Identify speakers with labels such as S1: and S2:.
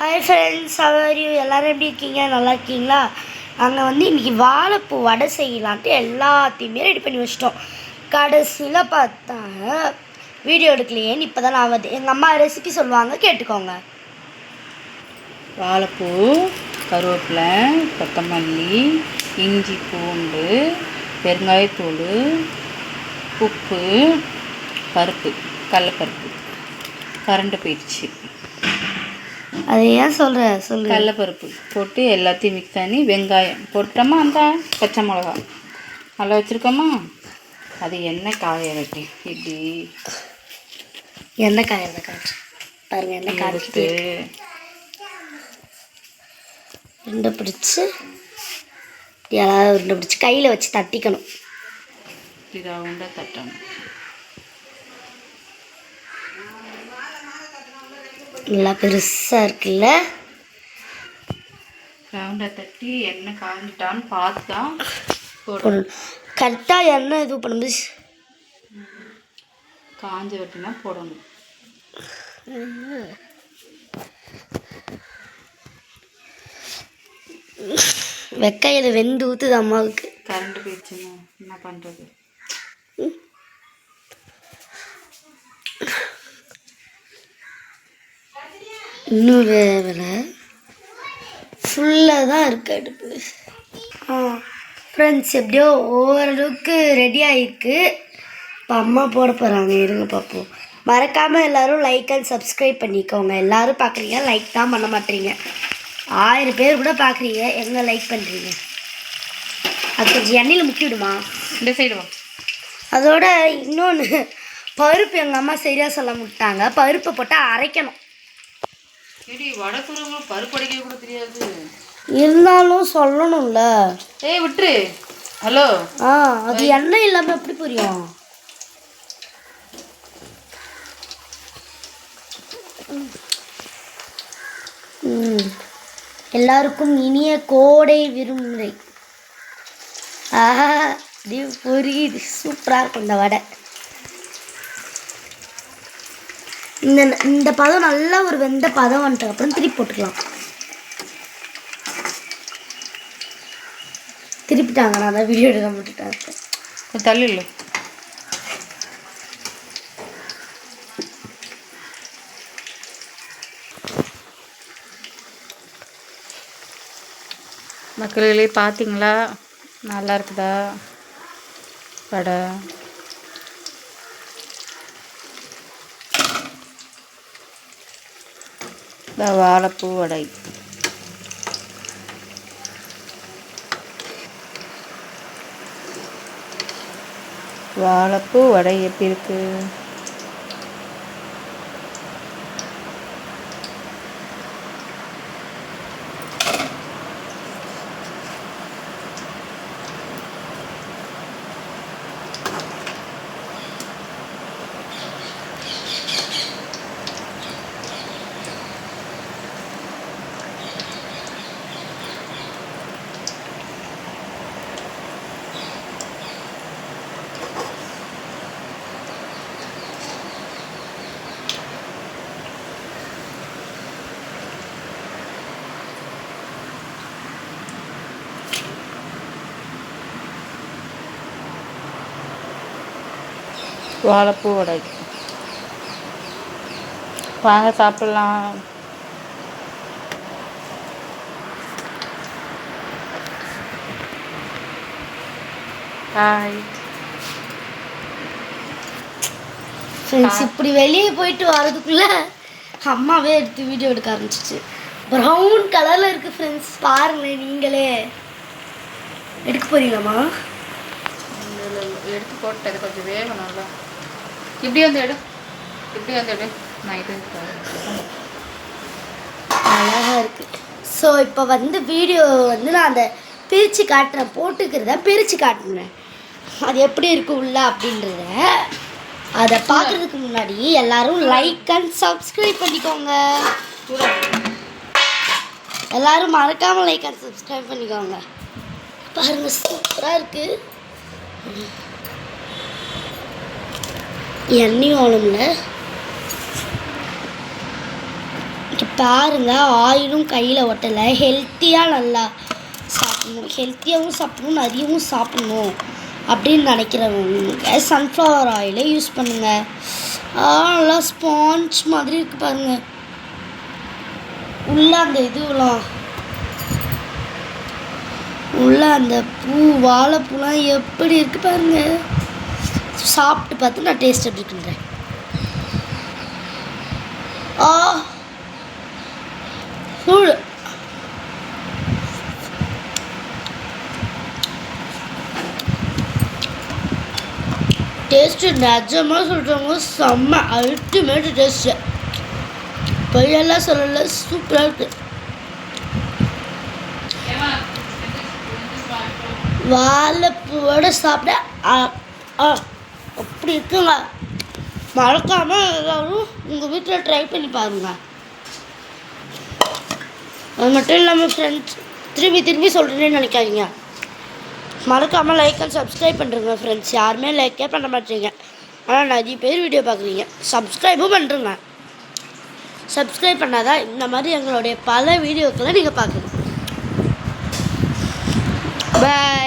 S1: Hi friends, how you? எல்லோரும் எப்படி இருக்கீங்க? நல்லா இருக்கீங்களா? நாங்கள் இன்றைக்கி வாழைப்பூ வடை செய்யலான்ட்டு எல்லாத்தையுமே ரெடி பண்ணி வச்சிட்டோம். கடைசியில் பார்த்தா வீடியோ எடுக்கலையேன்னு இப்போ தான் நான் எங்கள் அம்மா ரெசிபி சொல்லுவாங்க, கேட்டுக்கோங்க.
S2: வாழைப்பூ, கருவேப்பிலை, கொத்தமல்லி, இஞ்சி, பூண்டு, பெருங்காயத்தூள், உப்பு, பருப்பு, கடலப்பருப்பு கரண்டு போயிடுச்சு.
S1: அது ஏன் சொல்லு.
S2: கடலப்பருப்பு போட்டு எல்லாத்தையும் மிக்ஸ் பண்ணி வெங்காயம் போட்டோமா, அந்த பச்சை மிளகா நல்லா வச்சுருக்கோமா, அது எண்ணெய் காய வைக்க இப்படி
S1: எண்ணெய் காயறத காய்ச்சி பாருங்கள். எண்ணெய் காய்ச்சிட்டு உருண்டை பிடிச்சி யாராவது உருண்டை பிடிச்சி கையில் வச்சு தட்டிக்கணும்.
S2: இப்படி ரவுண்டா தட்டணும்.
S1: நல்லா பெருசாக இருக்குல்ல.
S2: ரவுண்டாக தட்டி எண்ணெய் காஞ்சிட்டான்னு பார்த்தா
S1: போடணும். கரெக்டாக எண்ணெய் இது பண்ணும்போது
S2: காஞ்ச வெட்டினா போடணும்.
S1: வெக்கையில் வெந்து ஊற்றுது அம்மாவுக்கு.
S2: கரண்ட் போயிடுச்சுன்னா என்ன பண்ணுறது?
S1: இன்னும் வேலை ஃபுல்லாக தான் இருக்குது அடுப்பு. ஃப்ரெண்ட்ஸ், எப்படியோ ஓரளவுக்கு ரெடி ஆகிருக்கு. இப்போ அம்மா போட போகிறாங்க, இருங்க பார்ப்போம். மறக்காமல் எல்லோரும் லைக் அண்ட் சப்ஸ்கிரைப் பண்ணிக்கோங்க. எல்லோரும் பார்க்குறீங்க, லைக் தான் பண்ண மாட்டேறீங்க. 1000 பேர் கூட பார்க்குறீங்க, எங்கே லைக் பண்ணுறீங்க? அது கொஞ்சம் எண்ணெயில் முக்கிவிடுமா?
S2: இந்த சைடுவா.
S1: அதோட இன்னொன்று, பருப்பு எங்கள் அம்மா சரியாக சொல்ல முட்டாங்க. பருப்பை போட்டால் அரைக்கணும்.
S2: பருப்பு அடிக்க கூட தெரியாது,
S1: இருந்தாலும் சொல்லணும்ல.
S2: ஏய் விட்டுரு. ஹலோ.
S1: அது எண்ணெய் இல்லாமல் எப்படி புரியும்? எல்லாருக்கும் இனிய கோடை விடுமுறை. இது புரியுது, சூப்பராக இருக்கும் இந்த வடை. இந்த பதம் நல்லா ஒரு வெந்த பதம் வந்துட்டு அப்புறம் திருப்பி போட்டுக்கலாம். திருப்பிட்டாங்க, நான் தான் வீடியோ எடுக்க மாட்டேன்.
S2: தள்ளி இல்லை. மக்களே பார்த்தீங்களா, நல்லா இருக்குதா வடை? வாழைப்பூ வடை. வாழைப்பூ வடை எப்படி இருக்கு? வாழைப்பூ வடை வாங்க சாப்பிடலாம்.
S1: இப்படி வெளியே போயிட்டு வர்றதுக்குள்ள அம்மாவே எடுத்து வீடியோ எடுக்க ஆரம்பிச்சிச்சு. ப்ரௌன் கலரில் இருக்குது ஃப்ரெண்ட்ஸ், பாருங்களேன் நீங்களே. எடுக்க போறீங்களாம்மா?
S2: எடுத்து போட்டது கொஞ்சம் வேகணும்ல. இப்படி வந்து எடு, இப்படி வந்து எடு. நான் இது
S1: அழகாக இருக்குது. ஸோ இப்போ வீடியோ நான் அந்த பிரித்து காட்டுறேன், போட்டுக்கிறத பிரித்து காட்டுறேன். அது எப்படி இருக்கு உள்ள அப்படின்றத அதை பார்க்குறதுக்கு முன்னாடி எல்லோரும் லைக் அண்ட் சப்ஸ்கிரைப் பண்ணிக்கோங்க. எல்லோரும் மறக்காமல் லைக் அண்ட் சப்ஸ்கிரைப் பண்ணிக்கோங்க. பாருங்கள், சூப்பராக இருக்குது. எண்ணெயும் ஆளும்ல. பாருங்கள் ஆயிலும் கையில் ஒட்டலை. ஹெல்த்தியாக நல்லா சாப்பிடணும், ஹெல்த்தியாகவும் சாப்பிடணும், நிறையவும் சாப்பிடணும் அப்படின்னு நினைக்கிறவங்க சன்ஃப்ளவர் ஆயிலை யூஸ் பண்ணுங்கள். நல்லா ஸ்பாஞ்ச் மாதிரி இருக்குது பாருங்கள். உள்ள அந்த இதுவெல்லாம் உள்ள அந்த வாழைப்பூலாம் எப்படி இருக்குது பாருங்கள். சாப்பிட்டு பார்த்து நான் டேஸ்ட் எப்படி இருக்குன்றேன். சூடு. டேஸ்ட்டு நிஜமாக சொல்கிறவங்க செம்ம அல்டிமேட் டேஸ்ட்டு. பொய்யெல்லாம் சொல்லலை, சூப்பராக இருக்குது. வாழைப்பூவோட சாப்பிட அப்படி இருக்குங்க. மறக்காமல் எல்லோரும் உங்கள் வீட்டில் ட்ரை பண்ணி பாருங்கள். அது மட்டும் இல்லாமல் ஃப்ரெண்ட்ஸ் திருப்பி சொல்கிறேன்னு நினைக்காதீங்க. மறக்காமல் லைக் அண்ட் சப்ஸ்கிரைப் பண்ணுறங்க ஃப்ரெண்ட்ஸ். யாருமே லைக்கே பண்ண மாட்டேங்க, ஆனால் நிறைய பேர் வீடியோ பார்க்குறீங்க. சப்ஸ்கிரைபும் பண்ணுறங்க. சப்ஸ்கிரைப் பண்ணாதான் இந்த மாதிரி எங்களுடைய பல வீடியோக்களை நீங்கள் பார்க்கணும். பாய்.